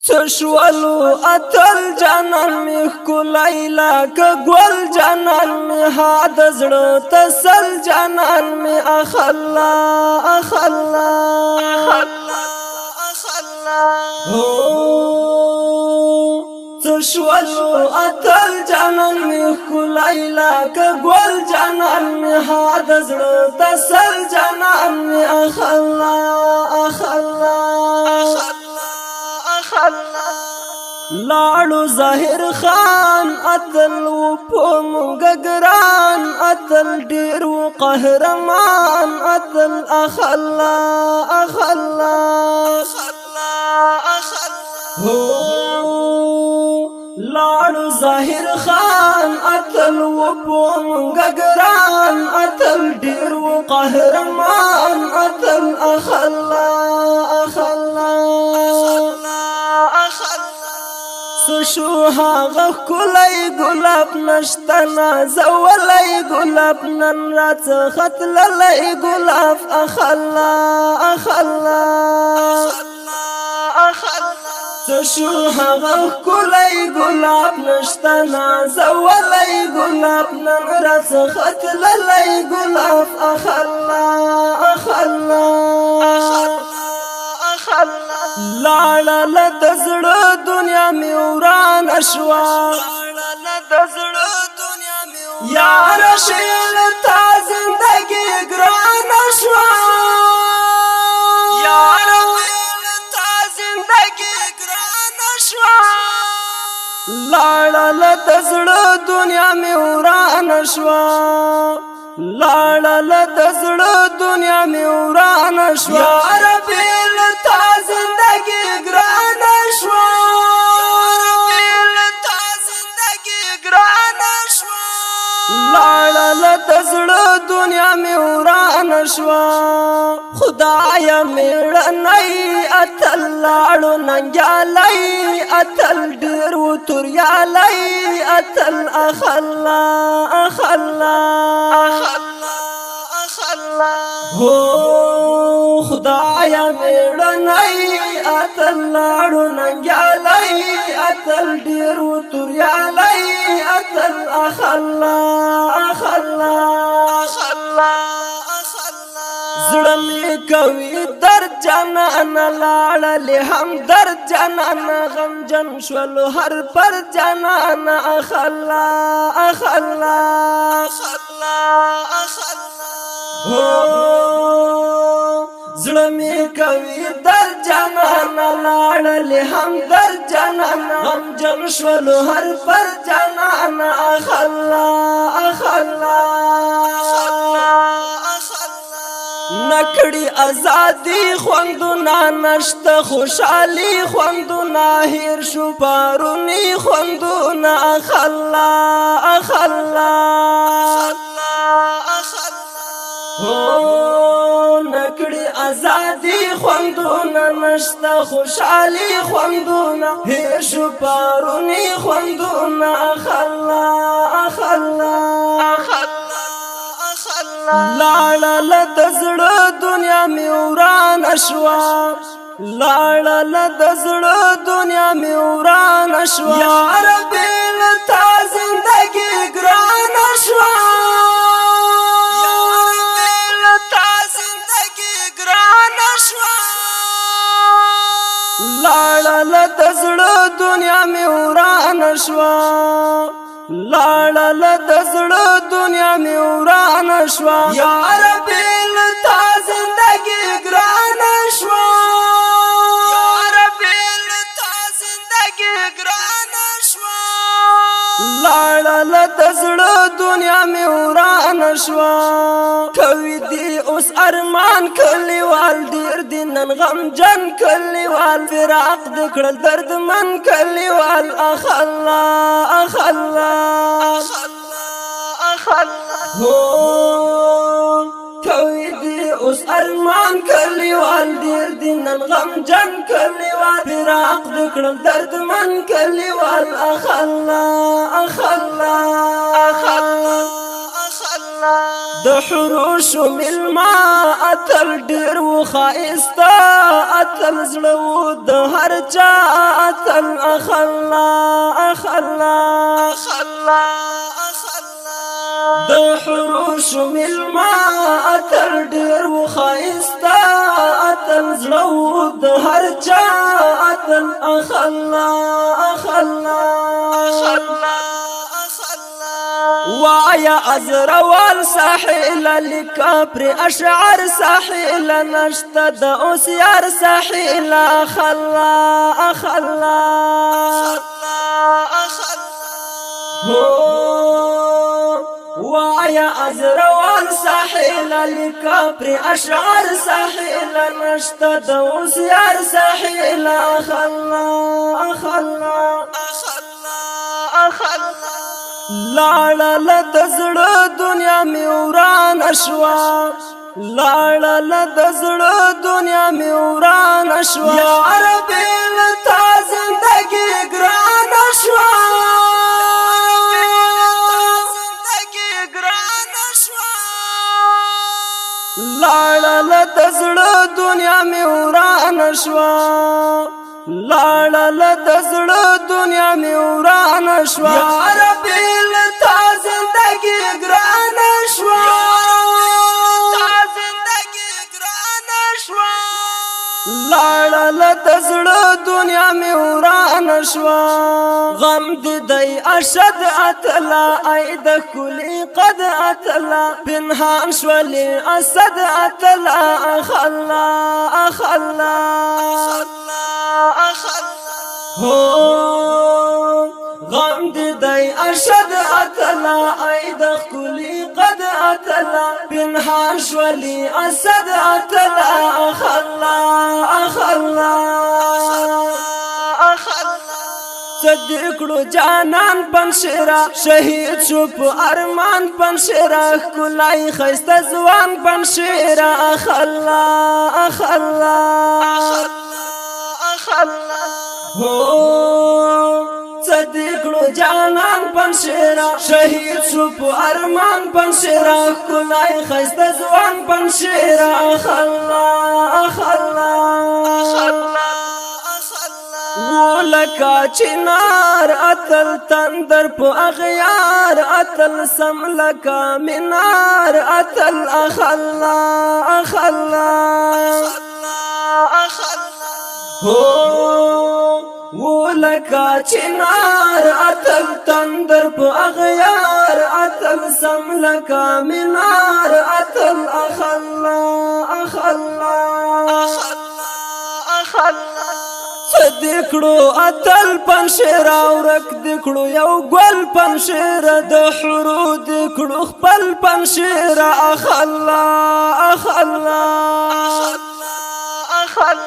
تشولو اتل جانان می ښکلی لکه ګل جانان می هاد زړه تسل جانان می اخلا اخلا تشولو اتل جانان می ښکلی لکه ګل جانان می هاد زړه تسل جانان می اخلا اخلا لاړو ظاهر خان اتل و پوم گگران اتل ډیر و قهرمان اتل اخلا اخلا لاړو ظاهر خان اتل و پوم گگران اتل ډیر و قهرمان اتل اخلا اخلا سشو هاغه کلی ګلاب نشتنا زولای ګلاب نن رات خطللای ګلاب اخلا اخلا سشو هاغه کلی ګلاب نشتنا زولای ګلاب نن رات خطللای ګلاب اخلا اخلا لاړه لد زړه دنیا می وران شوا یار شیل تا زندگی ګران شوا یار ویل تا زندگی ګران شوا لاړه لد زړه دنیا می وران شوا لاړه لد زړه دنیا می وران شوا یار ویل تا زندگی ګران شوا لاړه لد زړه دنیا می وران شوا خدایا میړنی اتل لاړو ننګیالی اتل ډیر و توریالی اتل اخلا اخلا هو خدایا میړنی اتل لاړو ننګیالی اتل ډیر و توریالی اتل اخلا اخلا زړه می کوي در جانان لاړلې هم در جانان غم جن شولو هر پر جانان اخلا اخلا زړه می کوي در جانان لاړلې هم در جانان غم جن شولو هر پر جانان اخلا اخلا نکړی ازادي خوندونه نشته خوشحالي خوندونه هیر شو پارونی خوندونه اخلا اخلا نکړی ازادي خوندونه نشته خوشحالي خوندونه هیر شو پارونی خوندونه اخلا اخلا لاړه لد زړه دنیا می وران شوا لاړه لد زړه دنیا می وران شوا یار بیل تا زندگی ګران شوا یار بیل تا زندگی ګران شوا لاړه لد زړه دنیا می وران شوا لاړه لد زړه دنیا می وران شوا یار بیل تا زندگی ګران شوا یار بیل تا زندگی ګران شوا لاړه لد زړه دنیا می وران شوا کوي دی اوس ارمان کلیوال ډیر دی نن غم جن کلیوال فراق د کړل درد من کلیوال اخلا اخلا کوي دی اوس ارمان کلیوال ډیر دی نن غم جن کلیوال فراق د کړل درد من کلیوال اخلا اخلا د حروش ملما اتل ډیر و خایستا اتل زړه د هر چا اتل اخلا اخلا اخلا د حروش ملما اتل ډیر و خایستا اتل زړه د هر چا اتل اخلا اخلا اخلا وایا ازروال ساحل لکپر اشعر ساحل نشت د اوسیار ساحل اخلا اخلا وایا ازروال ساحل لکپر اشعر ساحل نشت د اوسیار ساحل اخلا اخلا اخلا لاړه د زړه دنیا می وران شوا لاړه د زړه دنیا می وران شوا یا ربي لتا زندگی ګران شوا زندگی ګران شوا لاړه د زړه دنیا می وران شوا لاړه د زړه دنیا می وران شوا یا ربي لتا زندگی ګران شوا زندگی ګران شوا لاړه د زړه دنیا می وران شوا غم دې دی اشد اتلا اید کلی قد اتلا پنهان شولي اسد اتلا اخلا اخلا غم دې دی اشد اتلا اید کلی قد اتلا پنهان شولي اسد اتلا اخلا اخلا صدقلو جانان پنشرا شهید شو په ارمان پنشرا کولای خسته ځوان پنشرا اخلا اخلا اخلا صدقلو جانان پنشرا شهید شو په ارمان پنشرا کولای خسته ځوان پنشرا اخلا اخلا اخلا ولکا چنار اتل تندر په اغیار اتل سم لکا منار اتل اخلا اخلا ولکا چنار اتل تندر په اغیار اتل سم لکا منار اتل اخلا اخلا اخلا دکړو اتل پنشرا ورک دکړو یو ګل پنشرا د حرو دکړو خپل پنشرا اخلا اخلا اخلا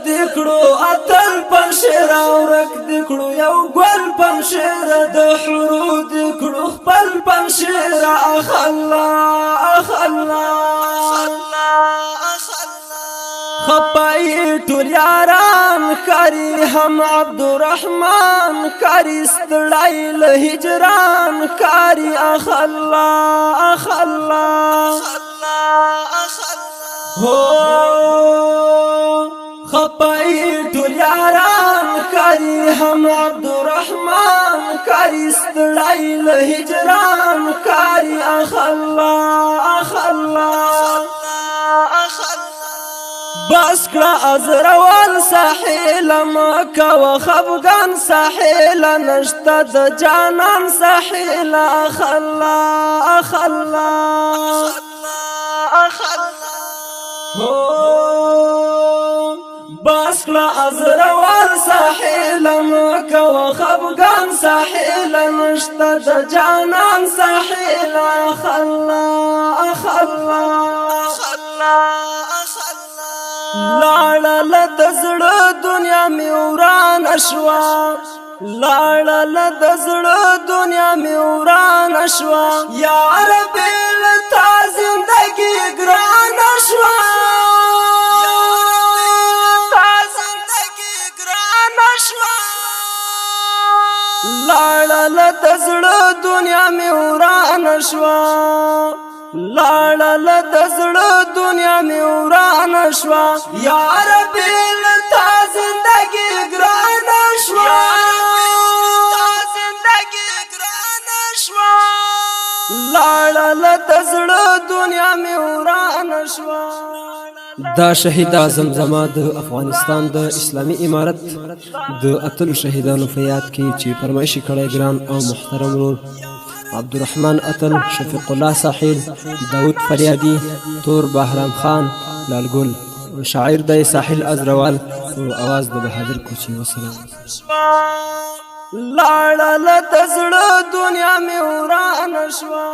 دکړو اتل پنشرا ورک دکړو یو ګل پنشرا د حرو دکړو خپل پنشرا اخلا اخلا خپای ټول یاران کاری هم عبدالرحمن کاری ستړی له هجران کاری اخلا اخلا خپای ټول یاران کاری هم عبدالرحمن کاری ستړی له هجران کاری اخلا اخلا بس کړه ازروال ساحل مکه و خفغان ساحل نشته د جانان ساحل اخلا اخلا بس کړه ازروال ساحل مکه و خفغان ساحل نشته د جانان ساحل اخلا اخلا لاړه د زړه دنیا می وران شوا لاړه د زړه دنیا می وران شوا یا ربي لتا زندگی ګران شوا لاړه د زړه دنیا می وران شوا لاړل د زړه دنیا می وران شوا یا ربی لتا زندگی ګران شوا لاړل د زړه دنیا می وران شوا دا شهید اعظم زما د افغانستان د اسلامی امارت د اتلو شهیدانو په یاد کې چې فرمایشي کړی ګران او محترم ورور عبدالرحمن اتل شفیق الله ساحل داود فریادی تور بهرام خان لالګل شاعر د ساحل ازروال او आवाज د بهادر کوچی وسلام لاړل د زړه دنیا می وران شوا